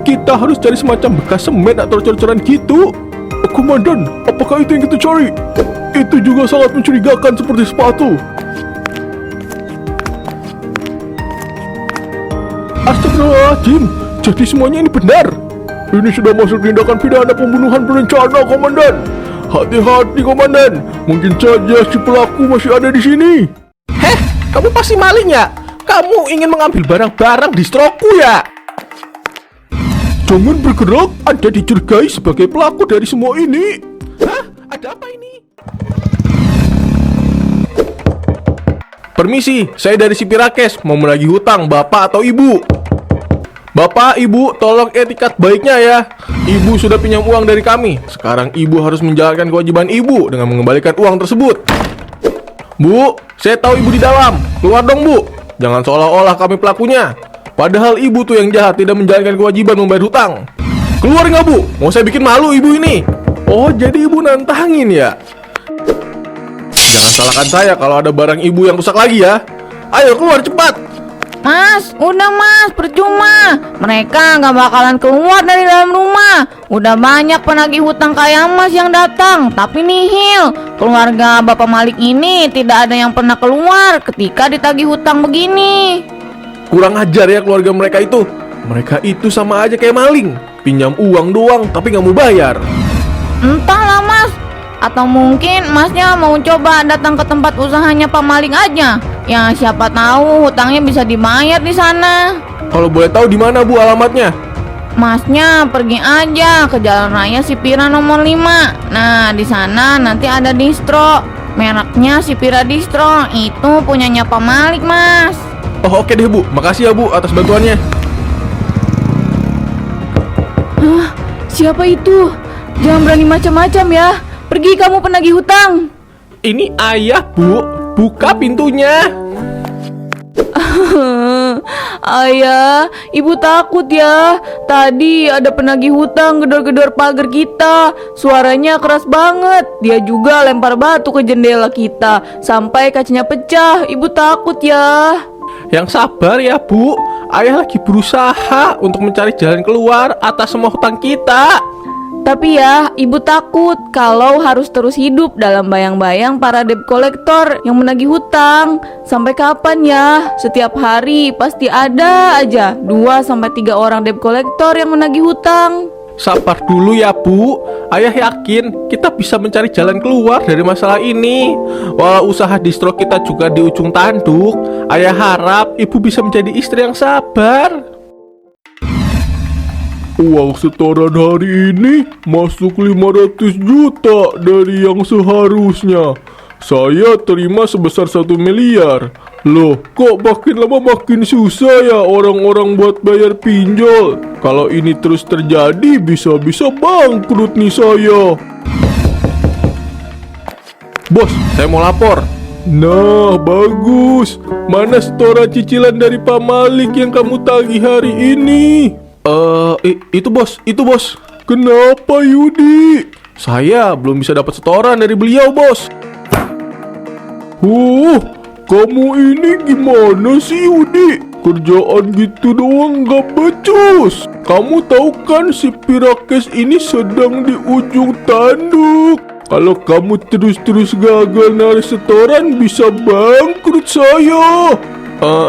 kita harus cari semacam bekas semen atau cor-coran gitu. Komandan, apakah itu yang kita cari? Itu juga sangat mencurigakan seperti sepatu. Astagfirullahaladzim, jadi semuanya ini benar. Ini sudah masuk tindakan pidana pembunuhan berencana, Komandan. Hati-hati, Komandan. Mungkin saja si pelaku masih ada di sini. Heh, kamu pasti maling ya? Kamu ingin mengambil barang-barang distroku ya? Jangan bergerak, Anda dicurigai sebagai pelaku dari semua ini. Hah? Ada apa ini? Permisi, saya dari si Pirakes, mau menagih hutang bapak atau ibu. Bapak, ibu, tolong etikat baiknya ya. Ibu sudah pinjam uang dari kami. Sekarang ibu harus menjalankan kewajiban ibu dengan mengembalikan uang tersebut. Bu, saya tahu ibu di dalam. Keluar dong, Bu. Jangan seolah-olah kami pelakunya. Padahal ibu tuh yang jahat, tidak menjalankan kewajiban membayar hutang. Keluar nggak, Bu? Mau saya bikin malu ibu ini. Oh, jadi ibu nantangin ya? Jangan salahkan saya kalau ada barang ibu yang rusak lagi ya. Ayo keluar cepat. Mas, udah mas, percuma. Mereka nggak bakalan keluar dari dalam rumah. Udah banyak penagih hutang kayak mas yang datang, tapi nihil. Keluarga Bapak Malik ini tidak ada yang pernah keluar ketika ditagih hutang begini. Kurang ajar ya keluarga mereka itu. Mereka itu sama aja kayak maling. Pinjam uang doang tapi nggak mau bayar. Entahlah mas. Atau mungkin masnya mau coba datang ke tempat usahanya Pak Malik aja. Ya siapa tahu hutangnya bisa dibayar di sana. Kalau boleh tahu di mana Bu alamatnya? Masnya pergi aja ke Jalan Raya Sipira nomor 5. Nah, di sana nanti ada distro. Mereknya Sipira Distro. Itu punyanya Pak Malik, Mas. Oh oke deh Bu, makasih ya Bu atas bantuannya. Hah, siapa itu? Jangan berani macam-macam ya. Pergi kamu penagih hutang. Ini ayah Bu, buka pintunya. Ayah, ibu takut ya. Tadi ada penagih hutang gedor-gedor pagar kita. Suaranya keras banget. Dia juga lempar batu ke jendela kita sampai kacanya pecah. Ibu takut ya. Yang sabar ya Bu, ayah lagi berusaha untuk mencari jalan keluar atas semua hutang kita. Tapi ya, ibu takut kalau harus terus hidup dalam bayang-bayang para debt collector yang menagih hutang. Sampai kapan ya? Setiap hari pasti ada aja 2-3 orang debt collector yang menagih hutang. Sabar dulu ya Bu, ayah yakin kita bisa mencari jalan keluar dari masalah ini. Walau usaha distro kita juga di ujung tanduk, ayah harap ibu bisa menjadi istri yang sabar. Uang setoran hari ini masuk 500 juta dari yang seharusnya. Saya terima sebesar 1 miliar. Loh, kok makin lama makin susah ya orang-orang buat bayar pinjol. Kalau ini terus terjadi bisa-bisa bangkrut nih saya. Bos, saya mau lapor. Nah, bagus. Mana setoran cicilan dari Pak Malik yang kamu tagih hari ini? Itu bos. Kenapa Yudi? Saya belum bisa dapat setoran dari beliau bos. Kamu ini gimana sih Yudi? Kerjaan gitu doang gak becus. Kamu tahu kan si Pirakes ini sedang di ujung tanduk. Kalau kamu terus-terus gagal narik setoran bisa bangkrut saya.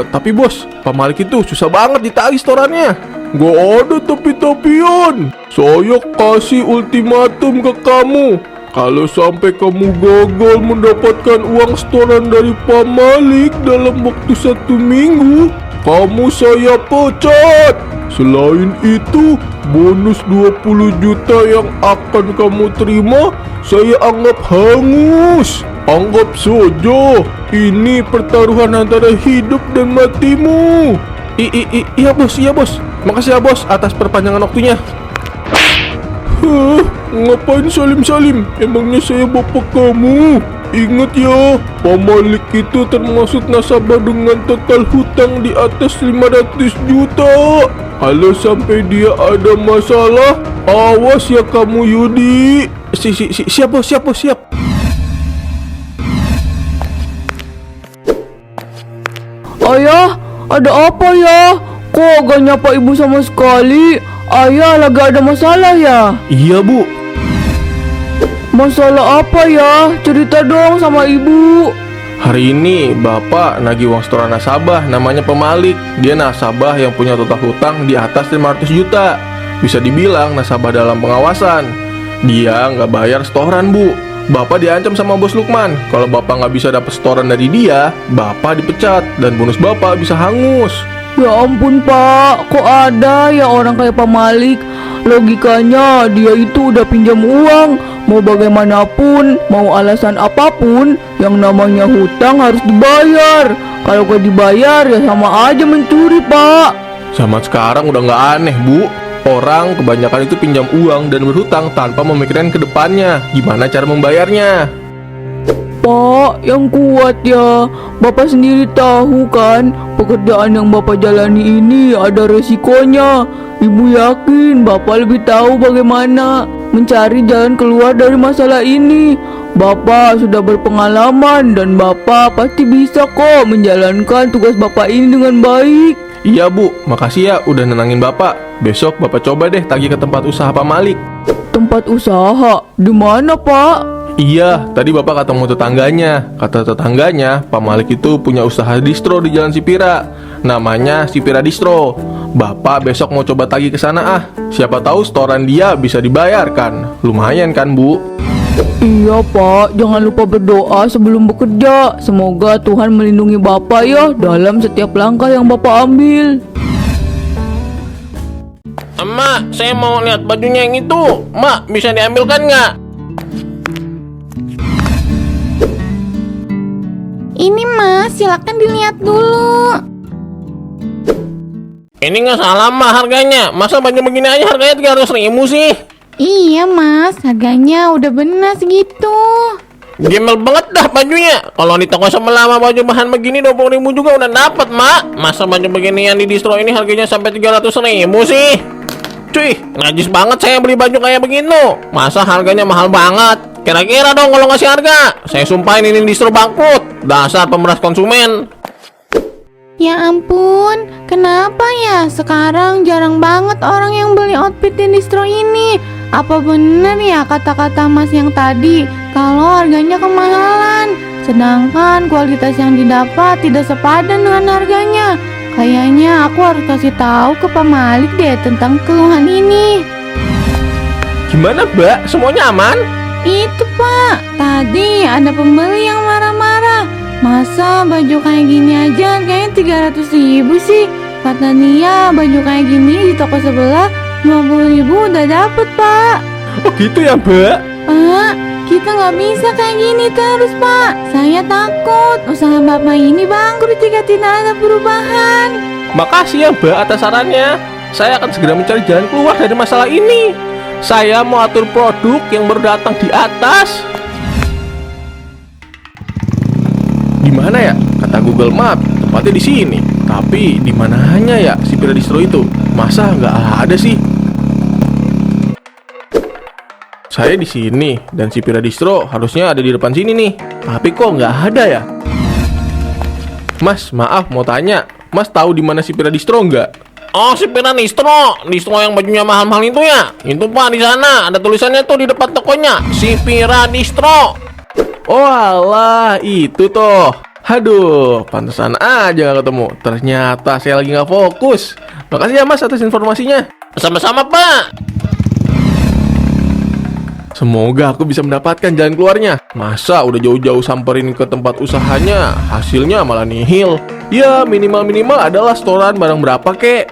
Tapi bos, Pak Malik itu susah banget ditagih setorannya. Gak ada tapi-tapian. Saya kasih ultimatum ke kamu. Kalau sampai kamu gagal mendapatkan uang setoran dari Pak Malik dalam waktu 1 minggu, kamu saya pecat. Selain itu, bonus 20 juta yang akan kamu terima saya anggap hangus. Anggap saja ini pertaruhan antara hidup dan matimu. Iya bos. Makasih ya bos atas perpanjangan waktunya. Ngapain salim-salim? Emangnya saya bapak kamu? Ingat ya, Pak Malik itu termasuk nasabah dengan total hutang di atas 500 juta. Kalau sampai dia ada masalah, awas ya kamu Yudi. Siap bos. Ayah, ada apa ya? Kok gak nyapa ibu sama sekali? ayah lagi ada masalah ya? Iya bu. Masalah apa ya? Cerita dong sama ibu. Hari ini bapak nagih uang setoran nasabah namanya pemalik. Dia nasabah yang punya total hutang di atas 500 juta. Bisa dibilang nasabah dalam pengawasan. Dia nggak bayar setoran bu. Bapak diancam sama bos Lukman. Kalau bapak nggak bisa dapat setoran dari dia, bapak dipecat dan bonus bapak bisa hangus. Ya ampun pak, kok ada ya orang kayak Pak Malik? Logikanya dia itu udah pinjam uang. Mau bagaimanapun, mau alasan apapun, yang namanya hutang harus dibayar. Kalau gak dibayar ya sama aja mencuri pak. Zaman sekarang udah nggak aneh bu. Orang kebanyakan itu pinjam uang dan berhutang tanpa memikirkan ke depannya gimana cara membayarnya. Pak, yang kuat ya. Bapak sendiri tahu kan, pekerjaan yang Bapak jalani ini ada resikonya. Ibu yakin Bapak lebih tahu bagaimana mencari jalan keluar dari masalah ini. Bapak sudah berpengalaman dan Bapak pasti bisa kok menjalankan tugas Bapak ini dengan baik. Iya bu, makasih ya udah nenangin bapak. Besok bapak coba deh tagih ke tempat usaha Pak Malik. Tempat usaha? Di mana pak? Iya, tadi bapak ketemu tetangganya. Kata tetangganya, Pak Malik itu punya usaha distro di Jalan Sipira. Namanya Sipira Distro. Bapak besok mau coba tagih ke sana ah. Siapa tahu setoran dia bisa dibayarkan. Lumayan kan bu? Iya pak, jangan lupa berdoa sebelum bekerja. Semoga Tuhan melindungi Bapak ya dalam setiap langkah yang Bapak ambil. Emak, saya mau lihat bajunya yang itu. Mak, bisa diambilkan nggak? Ini mas, silakan dilihat dulu. Ini nggak salah mah harganya. Masa baju begini aja harganya 300.000 sih? Iya mas, harganya udah benar segitu. Gembel banget dah bajunya. Kalau di toko sebelah mah baju bahan begini 20.000 juga udah dapat mak. Masa baju begini yang di distro ini harganya sampai 300.000 sih? Cuy, najis banget saya beli baju kayak begitu. Masa harganya mahal banget? Kira-kira dong kalau ngasih harga. Saya sumpahin ini distro bangkrut. Dasar pemeras konsumen. Ya ampun, kenapa ya sekarang jarang banget orang yang beli outfit di distro ini? Apa bener ya kata-kata mas yang tadi kalau harganya kemahalan, sedangkan kualitas yang didapat tidak sepadan dengan harganya? Kayaknya aku harus kasih tahu ke Pak Malik deh tentang keluhan ini. Gimana mbak? Semuanya aman? Itu pak, tadi ada pembeli yang marah-marah. Masa baju kayak gini aja harganya 300.000 sih? Kata dia baju kayak gini di toko sebelah 50.000 udah dapet pak. Oh gitu ya mbak? Pak, kita nggak bisa kayak gini terus pak. Saya takut usaha bapak ini bangkrut jika tidak ada perubahan. Makasih ya mbak atas sarannya. Saya akan segera mencari jalan keluar dari masalah ini. Saya mau atur produk yang baru datang di atas. Di mana ya? Kata Google Map, tempatnya di sini. Tapi di mananya ya si Sipira Distro itu? Masa nggak ada sih? Saya di sini dan si Sipira Distro harusnya ada di depan sini nih. Tapi kok nggak ada ya? Mas, maaf mau tanya. Mas tahu di mana si Sipira Distro nggak? Oh, Sipira Distro, distro yang bajunya mahal-mahal itu ya? Itu pak di sana, ada tulisannya tuh di depan tokonya, Sipira Distro. Oh alah, itu toh. Aduh, pantesan aja gak ketemu. Ternyata saya lagi gak fokus. Makasih ya mas atas informasinya. Sama-sama pak. Semoga aku bisa mendapatkan jalan keluarnya. Masa udah jauh-jauh samperin ke tempat usahanya, hasilnya malah nihil. Ya minimal-minimal adalah setoran barang berapa kek.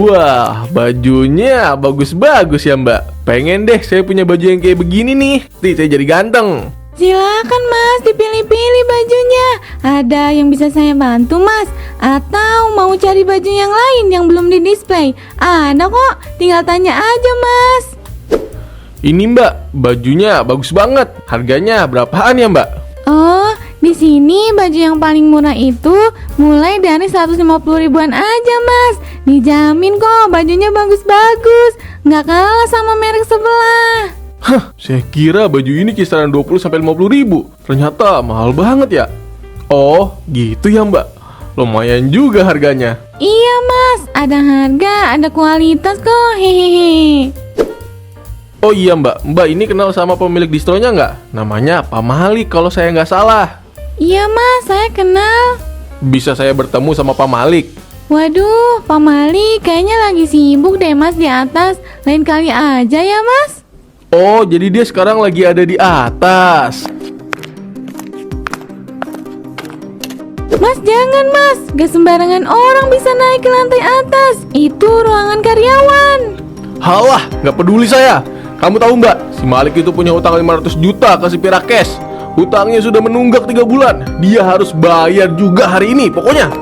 Wah, bajunya bagus-bagus ya mbak. Pengen deh saya punya baju yang kayak begini nih. Nih saya jadi ganteng. Silakan mas, dipilih-pilih bajunya. Ada yang bisa saya bantu mas? Atau mau cari baju yang lain yang belum di display? Ada kok, tinggal tanya aja mas. Ini mbak, bajunya bagus banget. Harganya berapaan ya mbak? Oh, di sini baju yang paling murah itu mulai dari 150 ribuan aja mas. Dijamin kok bajunya bagus-bagus, nggak kalah sama merek sebelah. Hah, saya kira baju ini kisaran 20-50 ribu. Ternyata mahal banget ya. Oh, gitu ya mbak. lumayan juga harganya. Iya mas, ada harga, ada kualitas kok, hehehe. Oh iya mbak, mbak ini kenal sama pemilik distronya nggak? Namanya Pak Malik kalau saya nggak salah. Iya mas, saya kenal. Bisa saya bertemu sama Pak Malik? Waduh, Pak Malik kayaknya lagi sibuk deh mas di atas. Lain kali aja ya mas. Oh, jadi dia sekarang lagi ada di atas. Mas jangan mas, gak sembarangan orang bisa naik ke lantai atas. Itu ruangan karyawan. Halah, nggak peduli saya. Kamu tahu mbak, si Malik itu punya utang 500 juta ke si Pirakes. Hutangnya sudah menunggak 3 bulan. Dia harus bayar juga hari ini, pokoknya.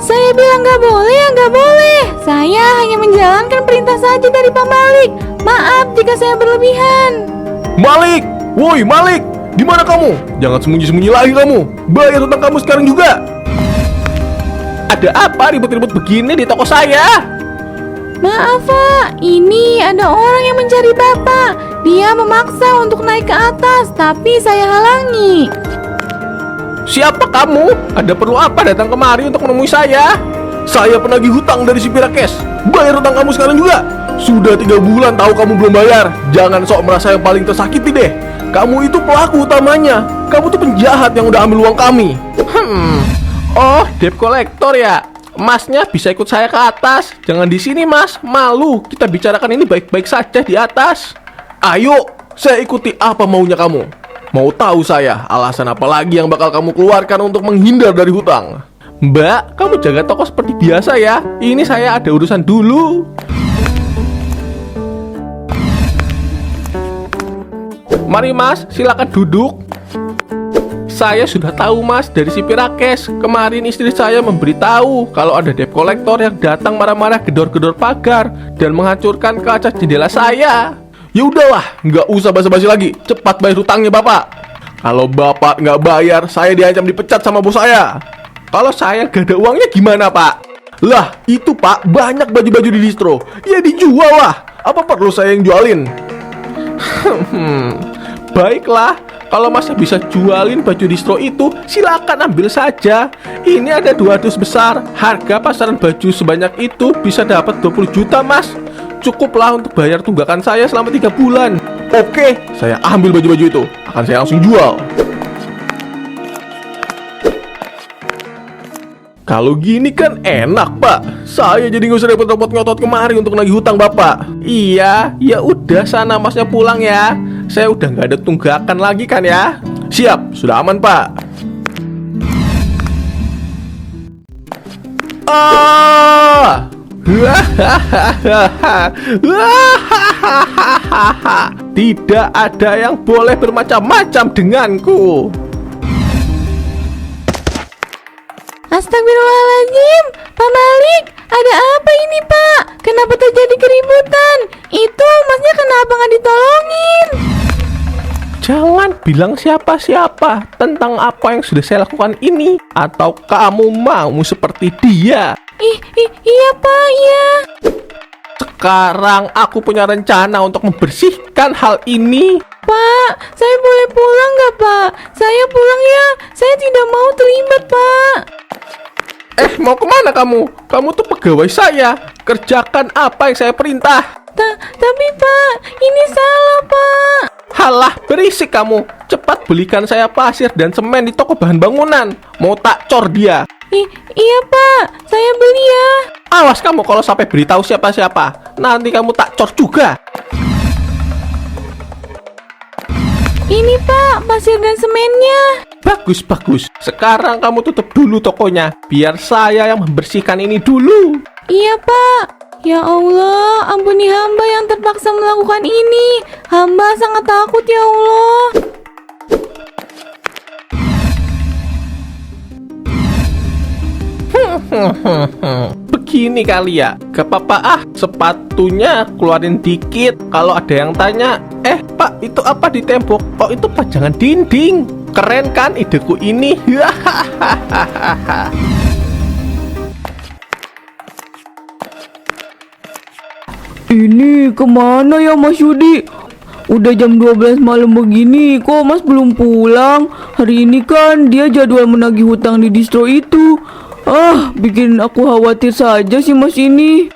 Saya bilang gak boleh ya gak boleh. Saya hanya menjalankan perintah saja dari Pak Malik. Maaf jika saya berlebihan. Malik, woi Malik, di mana kamu? Jangan sembunyi-sembunyi lagi kamu. Bayar hutang kamu sekarang juga. Ada apa ribut-ribut begini di toko saya? Maaf Pak, ini ada orang yang mencari Bapak. Dia memaksa untuk naik ke atas, tapi saya halangi. Siapa kamu? Ada perlu apa datang kemari untuk menemui saya? Saya penagih hutang dari si Pirakes. Bayar hutang kamu sekarang juga. Sudah 3 bulan tahu kamu belum bayar. Jangan sok merasa yang paling tersakiti deh. Kamu itu pelaku utamanya. Kamu tuh penjahat yang udah ambil uang kami. Oh, debt collector ya. Masnya bisa ikut saya ke atas. Jangan di sini mas, malu. Kita bicarakan ini baik-baik saja di atas. Ayo, saya ikuti apa maunya kamu. Mau tahu saya alasan apa lagi yang bakal kamu keluarkan untuk menghindar dari hutang? Mbak, kamu jaga toko seperti biasa ya. Ini saya ada urusan dulu. Mari mas, silakan duduk. Saya sudah tahu mas dari si Pirakes. Kemarin istri saya memberitahu kalau ada debt collector yang datang marah-marah gedor-gedor pagar dan menghancurkan kaca jendela saya. Ya udahlah, nggak usah basa-basi lagi. Cepat bayar hutangnya bapak. Kalau bapak nggak bayar, saya diancam dipecat sama bos saya. Kalau saya gak ada uangnya gimana pak? Lah, itu pak, banyak baju-baju di distro. Ya dijual lah. Apa perlu saya yang jualin? Baiklah, kalau masih bisa jualin baju distro itu, silakan ambil saja. Ini ada 2 dus besar. Harga pasaran baju sebanyak itu bisa dapat 20 juta mas. Cukuplah untuk bayar tunggakan saya selama 3 bulan. Oke, saya ambil baju-baju itu. Akan saya langsung jual. Kalau gini kan enak pak. Saya jadi nggak usah repot-repot ngotot kemari untuk nagih hutang bapak. Iya, ya udah sana masnya pulang ya. Saya udah nggak ada tunggakan lagi kan ya. Siap, sudah aman pak. Tidak ada yang boleh bermacam-macam denganku. Astagfirullahaladzim, Pak Malik, ada apa ini Pak? Kenapa terjadi keributan? Itu masnya kenapa nggak ditolongin? Jangan bilang siapa-siapa tentang apa yang sudah saya lakukan ini. Atau kamu mau seperti dia? Iya Pak, iya. Sekarang aku punya rencana untuk membersihkan hal ini. Pak, saya boleh pulang nggak Pak? Saya pulang ya, saya tidak mau terlibat Pak. Mau kemana kamu? Kamu tuh pegawai saya. Kerjakan apa yang saya perintah. Tapi Pak, ini salah Pak. Halah, berisik kamu. Cepat belikan saya pasir dan semen di toko bahan bangunan. Mau tak cor dia. Iya Pak, saya beli ya. Awas kamu kalau sampai beritahu siapa-siapa. Nanti kamu tak cor juga. Ini Pak, pasir dan semennya. Bagus, bagus. Sekarang kamu tutup dulu tokonya. Biar saya yang membersihkan ini dulu. Iya Pak. Ya Allah, ampuni hamba yang terpaksa melakukan ini. Hamba sangat takut ya Allah. Begini kali ya. Gak apa-apa sepatunya keluarin dikit. Kalau ada yang tanya, pak itu apa di tembok? Oh itu pajangan dinding. Keren kan ideku ini? Ini kemana ya Mas Yudi? Udah jam 12 malam begini, kok Mas belum pulang? Hari ini kan dia jadwal menagih hutang di distro itu. Bikin aku khawatir saja sih mas ini.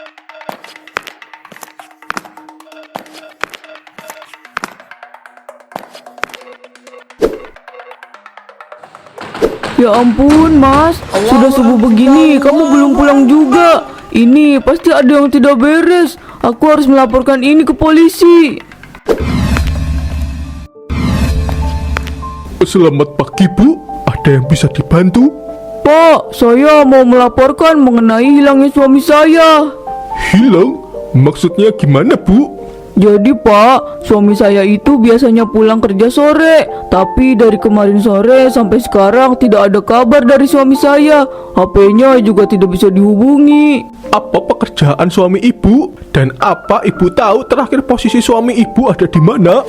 Ya ampun mas, sudah subuh begini kamu belum pulang juga. Ini pasti ada yang tidak beres. Aku harus melaporkan ini ke polisi. Selamat pagi Bu, ada yang bisa dibantu? Pak, saya mau melaporkan mengenai hilangnya suami saya. Hilang? Maksudnya gimana Bu? Jadi Pak, suami saya itu biasanya pulang kerja sore, tapi dari kemarin sore sampai sekarang tidak ada kabar dari suami saya. HP-nya juga tidak bisa dihubungi. Apa pekerjaan suami Ibu? Dan apa Ibu tahu terakhir posisi suami Ibu ada di mana?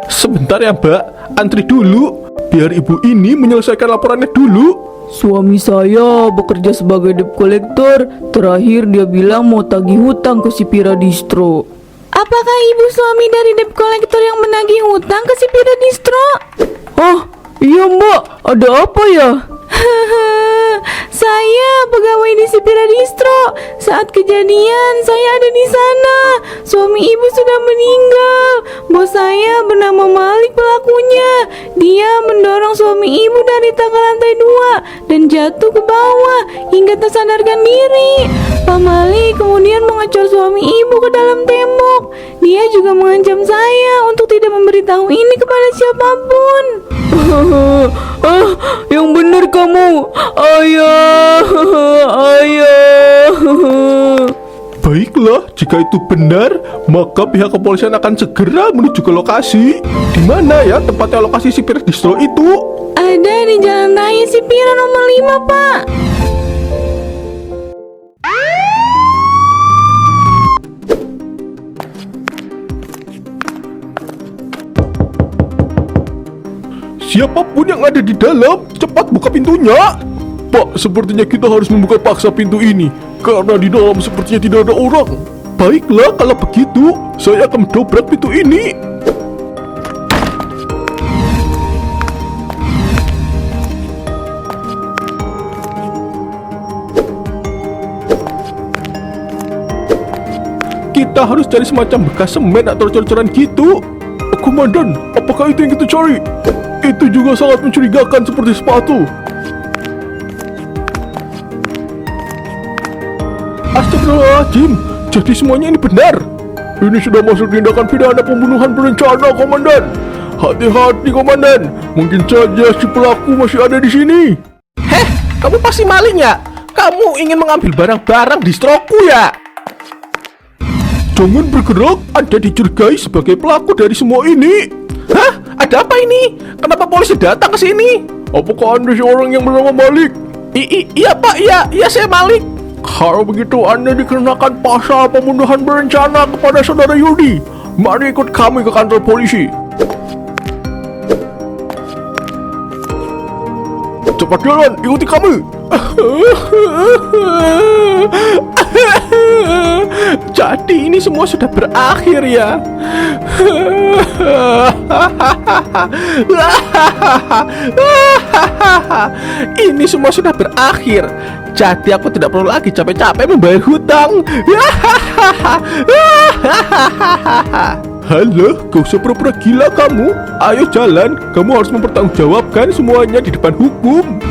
Sebentar ya Mbak, antri dulu, biar Ibu ini menyelesaikan laporannya dulu. Suami saya bekerja sebagai debt collector. Terakhir dia bilang mau tagih hutang ke si Pira Distro. Apakah ibu suami dari debt collector yang menagih hutang ke si Pira Distro? Oh, iya mbak, ada apa ya? Saya pegawai di si Pira Distro. Saat kejadian saya ada di sana. Suami ibu sudah meninggal. Bos saya bernama Malik pelakunya. Dia mendorong suami ibu dari tangga lantai 2 dan jatuh ke bawah hingga tak sadarkan diri. Pak Malik kemudian mengecor suami ibu ke dalam tembok. Dia juga mengancam saya untuk tidak memberitahu ini kepada siapapun. Yang benar kamu, ayah, ayah. Baiklah, jika itu benar, maka pihak kepolisian akan segera menuju ke lokasi. Di mana ya tempatnya lokasi si Pira Distro itu? Ada di Jalan Raya Sipira nomor 5, Pak. Siapapun yang ada di dalam, cepat buka pintunya. Pak, sepertinya kita harus membuka paksa pintu ini, karena di dalam sepertinya tidak ada orang. Baiklah, kalau begitu, saya akan mendobrak pintu ini. Kita harus cari semacam bekas semen atau cor-coran gitu. Komandan, apakah itu yang kita cari? Itu juga sangat mencurigakan seperti sepatu. Astagfirullahaladzim, jadi semuanya ini benar. Ini sudah masuk tindakan pidana pembunuhan berencana, Komandan. Hati-hati, Komandan. Mungkin saja si pelaku masih ada di sini. Heh, kamu pasti maling ya? Kamu ingin mengambil barang-barang di stroku ya? Jangan bergerak, Anda dicurigai sebagai pelaku dari semua ini. Hah? Ada apa ini? Kenapa polisi datang ke sini? Apakah Anda seorang yang bernama Malik? Iya Pak, iya saya Malik. Kalau begitu Anda dikenakan pasal pembunuhan berencana kepada saudara Yudi. Mari ikut kami ke kantor polisi. Cepat jalan, ikuti kami. Jadi ini semua sudah berakhir ya. Ini semua sudah berakhir. Jadi aku tidak perlu lagi capek-capek membayar hutang. Halo, gak usah pura-pura gila kamu. Ayo jalan, kamu harus mempertanggungjawabkan semuanya di depan hukum.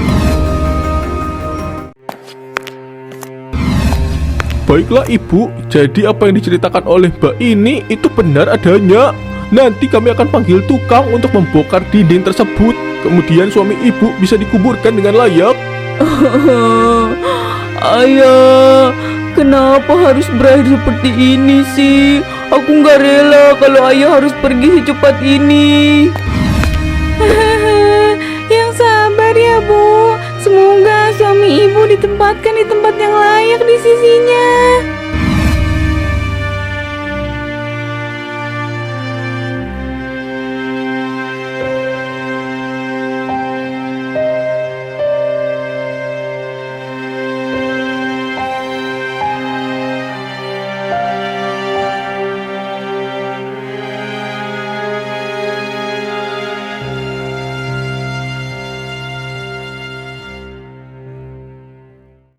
Baiklah Ibu, jadi apa yang diceritakan oleh Mbak ini itu benar adanya. Nanti kami akan panggil tukang untuk membongkar dinding tersebut. Kemudian suami Ibu bisa dikuburkan dengan layak. Ayah, kenapa harus berakhir seperti ini sih? Aku nggak rela kalau ayah harus pergi secepat ini. Yang sabar ya Bu. Semoga suami ibu ditempatkan di tempat yang layak di sisinya.